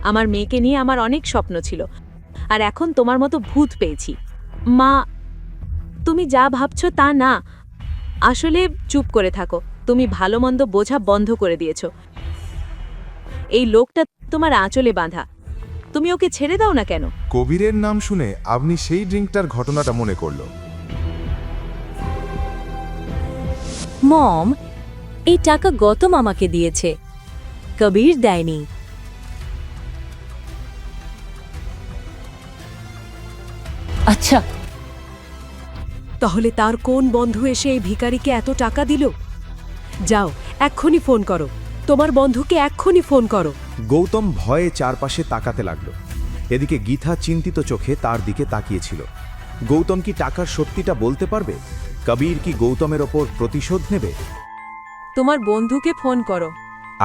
আমার মেয়েকে নিয়ে আমার অনেক স্বপ্ন ছিল, আর এখন তোমার মতো ভূত পেয়েছি। মা, তুমি যা ভাবছো তা না। আসলে চুপ করে থাকো, তুমি ভালো মন্দ বোঝা বন্ধ করে দিয়েছো। এই লোকটা তোমার আঁচলে বাঁধা, তুমি ওকে ছেড়ে দাও না কেন? কবিরের নাম শুনে আপনি সেই ড্রিঙ্কটার ঘটনাটা মনে করল। মম, এই টাকা গৌতম আমাকে দিয়েছে, কবির দেয়নি। আচ্ছা, তাহলে তার কোন বন্ধু এসে এই ভিখারিকে এত টাকা দিল? যাও, এক্ষুনি ফোন করো, তোমার বন্ধুকে এক্ষুনি ফোন করো। গৌতম ভয়ে চারপাশে তাকাতে লাগল। এদিকে গীতা চিন্তিত চোখে তার দিকে তাকিয়েছিল। গৌতম কি টাকার সত্যিটা বলতে পারবে? কবির কি গৌতমের ওপর প্রতিশোধ নেবে? তোমার বন্ধুকে ফোন করো।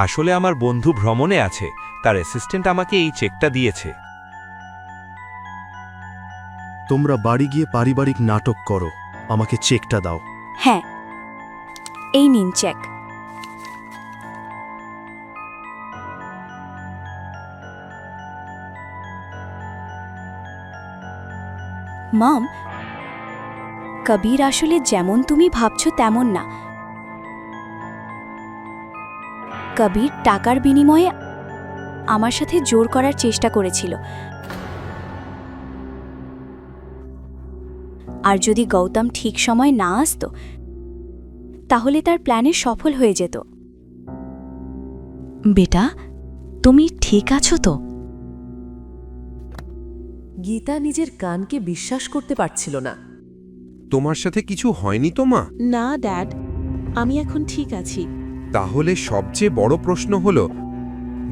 আসলে আমার বন্ধু ভ্রমণে আছে, তার অ্যাসিস্ট্যান্ট আমাকে এই চেকটা দিয়েছে। তোমরা বাড়ি গিয়ে পারিবারিক নাটক করো, আমাকে চেকটা দাও। হ্যাঁ, এই নিন চেক। মম, কবির আসলে যেমন তুমি ভাবছো তেমন না। কবির টাকার বিনিময়ে আমার সাথে জোর করার চেষ্টা করেছিল, আর যদি গৌতম ঠিক সময় না আসতো তাহলে তার প্ল্যানে সফল হয়ে যেত। বেটা, তুমি ঠিক আছো তো? গীতা নিজের কানকে বিশ্বাস করতে পারছিল না। তোমার সাথে কিছু হয়নি তো মা? না ড্যাড, আমি এখন ঠিক আছি। তাহলে সবচেয়ে বড় প্রশ্ন হলো,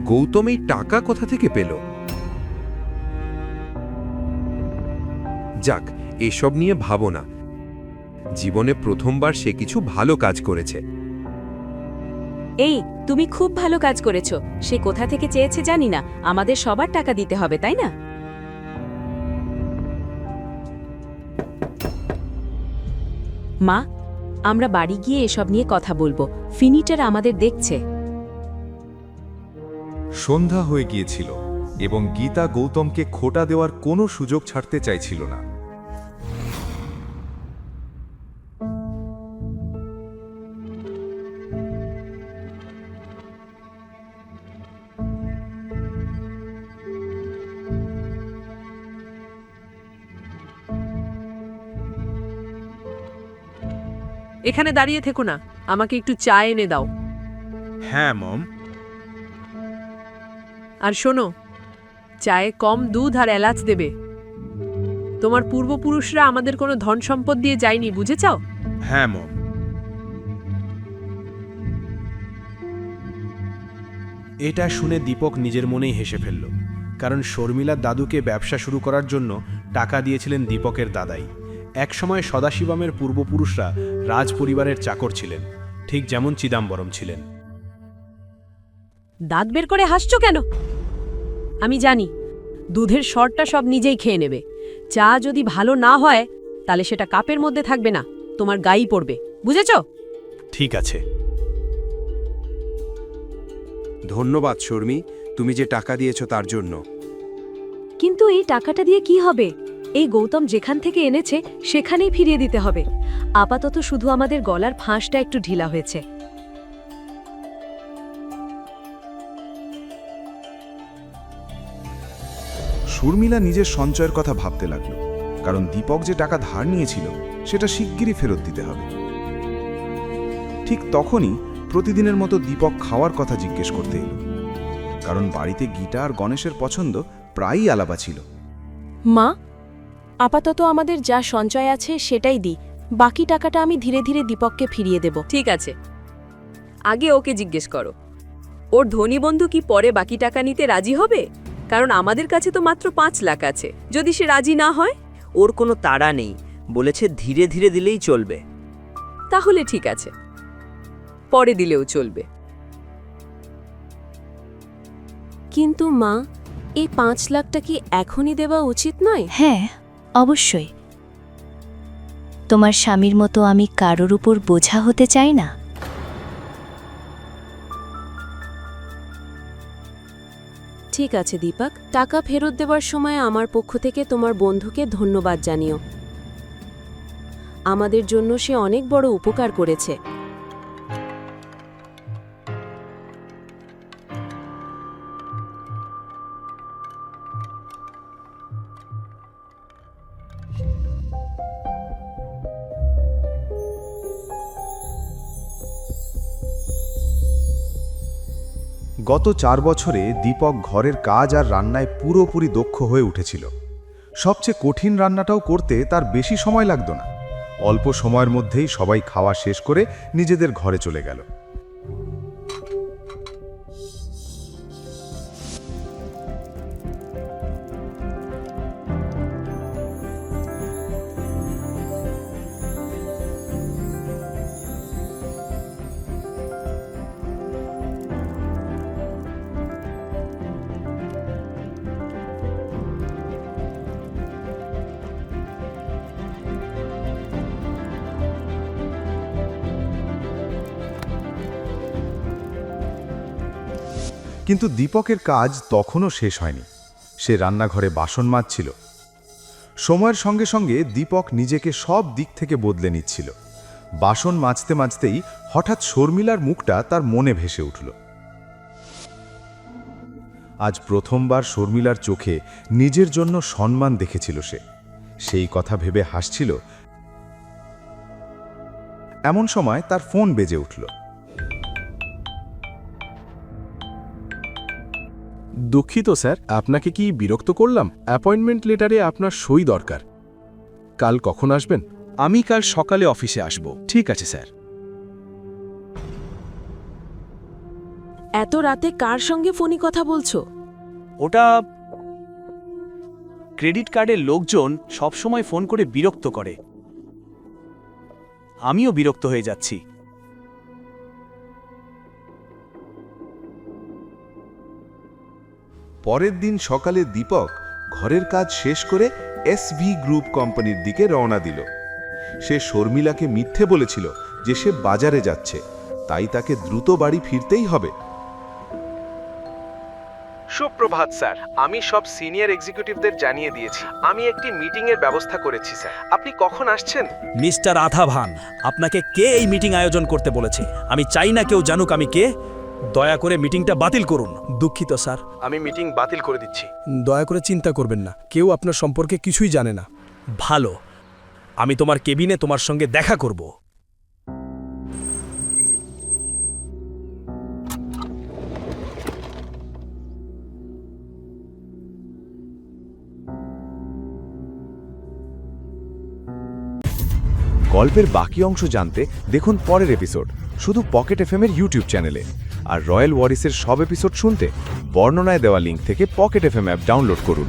গৌতম এই টাকা কোথা থেকে পেল? যাক, এসব নিয়ে ভাবো না। জীবনে প্রথমবার সে কিছু ভালো কাজ করেছে। এই, তুমি খুব ভালো কাজ করেছো। সে কোথা থেকে চেয়েছে জানি না, আমাদের সবার টাকা দিতে হবে, তাই না? মা, আমরা বাড়ি গিয়ে এসব নিয়ে কথা বলবো। ফিনিটার আমাদের দেখছে। সন্ধ্যা হয়ে গিয়েছিল এবং গীতা গৌতমকে খোটা দেওয়ার কোনো সুযোগ ছাড়তে চাইছিল না। এখানে দাঁড়িয়ে থেকো না, আমাকে একটু চা এনে দাও। হ্যাঁ মম। আর শোনো, চায়ে কম দুধ আর এলাচ দেবে। তোমার পূর্বপুরুষরা আমাদের কোনো ধন সম্পদ দিয়ে যায়নি, বুঝেছাও? হ্যাঁ মম। এটা শুনে দীপক নিজের মনেই হেসে ফেলল, কারণ শর্মিলার দাদুকে ব্যবসা শুরু করার জন্য টাকা দিয়েছিলেন দীপকের দাদাই। একসময় সদাশিবমের পূর্বপুরুষরা রাজ পরিবারের চাকর ছিলেন, ঠিক যেমন চিদাম্বরম ছিলেন। দাঁত বের করে হাসছো কেন? আমি জানি দুধের সরটা সব নিজেই খেয়ে নেবে। চা যদি ভালো না হয় তাহলে সেটা কাপের মধ্যে থাকবে না, তোমার গায়ে পড়বে, বুঝেছো? ঠিক আছে। ধন্যবাদ শর্মি, তুমি যে টাকা দিয়েছ তার জন্য। কিন্তু এই টাকাটা দিয়ে কি হবে? এই গৌতম যেখান থেকে এনেছে সেখানেই ফিরিয়ে দিতে হবে। আপাতত শুধু আমাদের গলার ফাঁসটা একটু ঢিলা হয়েছে। শর্মিলা নিজের সঞ্চয়ের কথা ভাবতে লাগল, কারণ দীপক যে টাকা ধার নিয়েছিল সেটা শিগগিরই ফেরত দিতে হবে। ঠিক তখনই প্রতিদিনের মতো দীপক খাওয়ার কথা জিজ্ঞেস করতে এলো, কারণ বাড়িতে গীতা আর গণেশের পছন্দ প্রায়ই আলাদা ছিল। মা, আপাতত আমাদের যা সঞ্চয় আছে সেটাই দিই, বাকি টাকাটা আমি ধীরে ধীরে দীপককে ফিরিয়ে দেব। ঠিক আছে, আগে ওকে জিজ্ঞেস করো, ওর ধনী বন্ধু কি পরে বাকি টাকা নিতে রাজি হবে? কারণ আমাদের কাছে তো মাত্র 5 লাখ আছে। যদি সে রাজি না হয়? ওর কোনো তাড়া নেই, বলেছে ধীরে ধীরে দিলেই চলবে। তাহলে ঠিক আছে, পরে দিলেও চলবে। কিন্তু মা, এই 5 লাখটা কি এখনই দেওয়া উচিত নয়? হ্যাঁ, অবশ্যই। তোমার স্বামীর মতো আমি কারোর উপর বোঝা হতে চাই না। ঠিক আছে দীপক, টাকা ফেরত দেওয়ার সময় আমার পক্ষ থেকে তোমার বন্ধুকে ধন্যবাদ জানিও। আমাদের জন্য সে অনেক বড় উপকার করেছে। গত 4 বছরে দীপক ঘরের কাজ আর রান্নায় পুরোপুরি দক্ষ হয়ে উঠেছিল। সবচেয়ে কঠিন রান্নাটাও করতে তার বেশি সময় লাগতো না। অল্প সময়ের মধ্যেই সবাই খাওয়া শেষ করে নিজেদের ঘরে চলে গেল। কিন্তু দীপকের কাজ তখনও শেষ হয়নি। সে রান্নাঘরে বাসন মাজছিল। সময়ের সঙ্গে সঙ্গে দীপক নিজেকে সব দিক থেকে বদলে নিচ্ছিল। বাসন মাজতে মাজতেই হঠাৎ শর্মিলার মুখটা তার মনে ভেসে উঠল। আজ প্রথমবার শর্মিলার চোখে নিজের জন্য সম্মান দেখেছিল সে। সেই কথা ভেবে হাসছিল। এমন সময় তার ফোন বেজে উঠল। দুঃখিত স্যার, আপনাকে কি বিরক্ত করলাম? অ্যাপয়েন্টমেন্ট লেটারে আপনার সই দরকার। কাল কখন আসবেন? আমি কাল সকালে অফিসে আসব। ঠিক আছে স্যার। এত রাতে কার সঙ্গে ফোনে কথা বলছো? ওটা ক্রেডিট কার্ডের লোকজন সবসময় ফোন করে বিরক্ত করে। আমিও বিরক্ত হয়ে যাচ্ছি। পরের দিন সকালে দীপক ঘরের কাজ শেষ করে এসভি গ্রুপ কোম্পানির দিকে রওনা দিল। সে শর্মিলাকে মিথ্যে বলেছিল যে সে বাজারে যাচ্ছে, তাই তাকে দ্রুত বাড়ি ফিরতেই হবে। সুপ্রভাত স্যার, আমি সব সিনিয়র এক্সিকিউটিভদের জানিয়ে দিয়েছি। আমি একটি মিটিংয়ের ব্যবস্থা করেছি স্যার। আপনি কখন আসছেন? মিস্টার আথাভান, আপনাকে কে এই মিটিং আয়োজন করতে বলেছে? আমি চাই না কেউ জানুক আমি কে। দয়া করে মিটিংটা বাতিল করুন। দুঃখিত স্যার। আমি মিটিং বাতিল করে দিচ্ছি। দয়া করে চিন্তা করবেন না, কেউ আপনার সম্পর্কে কিছুই জানে না। ভালো, আমি তোমার কেবিনে তোমার সঙ্গে দেখা করব। গল্পের বাকি অংশ জানতে দেখুন পরের এপিসোড শুধু পকেট এফএম-এর ইউটিউব চ্যানেলে। আর রয়্যাল ওয়ারিসের সব এপিসোড শুনতে বর্ণনায় দেওয়া লিঙ্ক থেকে পকেট এফএম অ্যাপ ডাউনলোড করুন।